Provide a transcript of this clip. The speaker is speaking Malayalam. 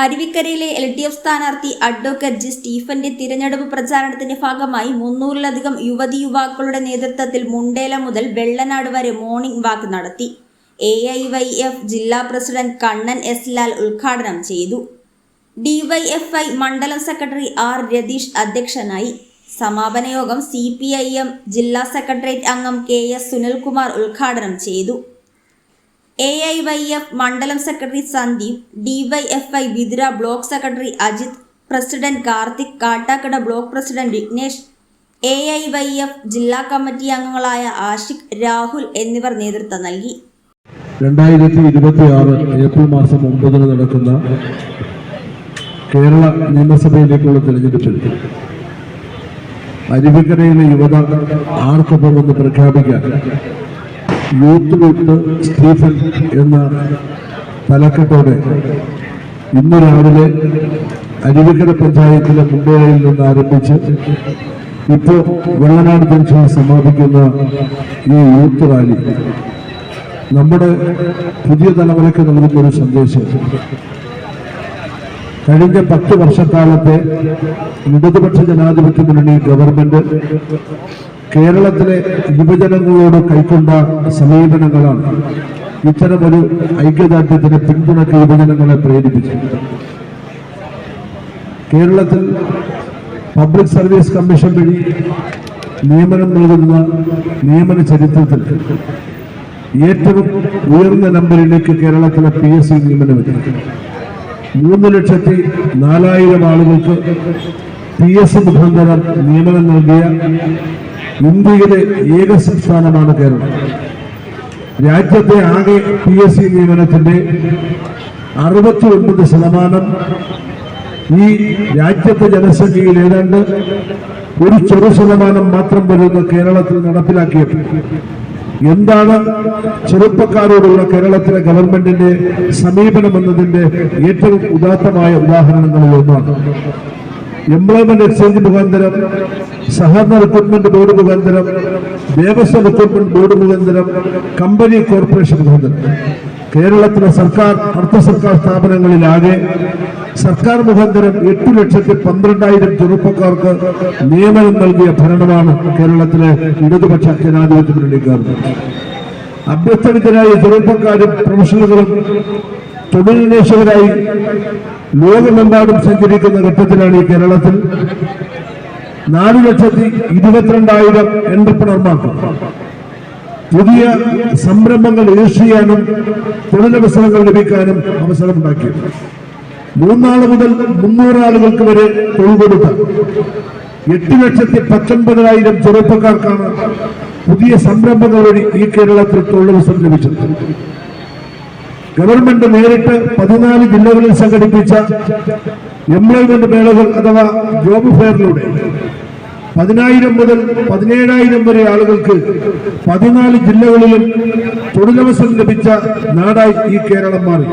അരുവിക്കരയിലെ LDF സ്ഥാനാർത്ഥി അഡ്വക്കേറ്റ് ജി സ്റ്റീഫന്റെ തിരഞ്ഞെടുപ്പ് പ്രചാരണത്തിന്റെ ഭാഗമായി 300-ലധികം യുവതി-യുവാക്കളുടെ നേതൃത്വത്തിൽ മുണ്ടേല മുതൽ വെള്ളനാട് വരെ മോർണിംഗ് വാക്ക് നടത്തി. AIYF ജില്ലാ പ്രസിഡന്റ് കണ്ണൻ S. ലാൽ ഉദ്ഘാടനം ചെയ്തു. DYFI മണ്ഡലം സെക്രട്ടറി R. രതീഷ് അധ്യക്ഷനായി. സമാപന യോഗം CPIM ജില്ലാ സെക്രട്ടേറിയറ്റ് അംഗം KS. സുനിൽകുമാർ ഉദ്ഘാടനം ചെയ്തു. AIYF മണ്ഡലം secretary Sandeep, DYFI Vithura block secretary Ajith, president Karthik, Kattakada block president Vignesh, AIYF ജില്ലാ കമ്മിറ്റി അംഗങ്ങളായ ആഷിഖ്, രാഹുൽ എന്നിവർ നേതൃത്വം നൽകി. 2026 ഏപ്രിൽ മാസം 9 നടക്കുന്ന കേരള നിയമസഭയിലേക്കുള്ള തെരഞ്ഞെടുപ്പിൽ അരുവിക്കരയിലെ യുവത ആർക്കൊപ്പമെന്ന് പ്രഖ്യാപിക്കാൻ യൂത്ത് വിത്ത് സ്റ്റീഫൻ എന്ന തലക്കെട്ടോടെ ഇന്ന് രാവിലെ അരുവിക്കര പഞ്ചായത്തിലെ മുണ്ടേലയിൽ നിന്ന് ആരംഭിച്ച് ഇപ്പോൾ വെള്ളനാട് ജംഗ്ഷനിൽ സമാപിക്കുന്ന ഈ യൂത്ത് റാലി നമ്മുടെ പുതിയ തലമുറയ്ക്ക് നൽകുന്നൊരു സന്ദേശം. കഴിഞ്ഞ 10 വർഷക്കാലത്തെ ഇടതുപക്ഷ ജനാധിപത്യ മുന്നണി ഗവൺമെന്റ് കേരളത്തിലെ യുവജനങ്ങളോട് കൈക്കൊണ്ട സമീപനങ്ങളാണ് ഇത്തരമൊരു ഐക്യദാർഢ്യത്തിന് പിന്തുണയ്ക്ക് യുവജനങ്ങളെ പ്രേരിപ്പിച്ചത്. കേരളത്തിൽ പബ്ലിക് സർവീസ് കമ്മീഷൻ വഴി നിയമനം നൽകുന്ന നിയമന ചരിത്രത്തിൽ ഏറ്റവും ഉയർന്ന നമ്പറിലേക്ക് കേരളത്തിലെ PSC നിയമനമെത്തി. 3,04,000 ആളുകൾക്ക് PSC മുഖാന്തരം നിയമനം നൽകിയ ഇന്ത്യയിലെ ഏക സംസ്ഥാനമാണ് കേരളം. രാജ്യത്തെ ആകെ PSC നിയമനത്തിന്റെ 69% ഈ രാജ്യത്തെ ജനസംഖ്യയിൽ ഏതാണ്ട് ഒരു ചെറു മാത്രം വരുന്ന കേരളത്തിൽ നടപ്പിലാക്കിയത്. എന്താണ് ചെറുപ്പക്കാരോടുള്ള കേരളത്തിലെ ഗവൺമെന്റിന്റെ സമീപനം എന്നതിന്റെ ഏറ്റവും ഉദാത്തമായ ഉദാഹരണങ്ങളിൽ ഒന്നാണ്. എംപ്ലോയ്മെന്റ് എക്സ്ചേഞ്ച് മുഖാന്തരം, സഹകരണ റിക്രൂട്ട്മെന്റ് ബോർഡ് മുഖാന്തരം, ദേവസ്വം റിക്രൂട്ട്മെന്റ് ബോർഡ് മുഖാന്തരം, കമ്പനി കോർപ്പറേഷൻ മുഖാന്തരം കേരളത്തിലെ സർക്കാർ അർദ്ധ സർക്കാർ സ്ഥാപനങ്ങളിലാകെ സർക്കാർ മുഖാന്തരം 8,12,000 ചെറുപ്പക്കാർക്ക് നിയമനം നൽകിയ ഭരണമാണ് കേരളത്തിലെ ഇടതുപക്ഷ ജനാധിപത്യ മുന്നണി ഗവൺമെന്റ്. അഭ്യസ്തവിദ്യരായ ചെറുപ്പക്കാരും പ്രൊഫഷണലുകളും തൊഴിലന്വേഷകരായി ലോകമെമ്പാടും സഞ്ചരിക്കുന്ന ഘട്ടത്തിലാണ് ഈ കേരളത്തിൽ 4,22,000 എന്റർപ്രണർമാർക്ക് പുതിയ സംരംഭങ്ങൾ രജിസ്റ്റർ തൊഴിലവസരങ്ങൾ ലഭിക്കാനും അവസരമുണ്ടാക്കി. 3 ആൾ മുതൽ 300 ആളുകൾക്ക് വരെ തൊഴിൽ കൊടുത്ത 8,19,000 ചെറുപ്പക്കാർക്കാണ് പുതിയ സംരംഭങ്ങൾ വഴി ഈ കേരളത്തിൽ തൊഴിലവസരം ലഭിച്ചത്. ഗവൺമെന്റ് നേരിട്ട് 14 ജില്ലകളിൽ സംഘടിപ്പിച്ച എംപ്ലോയ്മെന്റ് മേളകൾ അഥവാ ജോബ് ഫെയറിലൂടെ 10,000 മുതൽ 17,000 വരെ ആളുകൾക്ക് 14 ജില്ലകളിലും തൊഴിലവസരം ലഭിച്ച നാടായി ഈ കേരളം മാറി.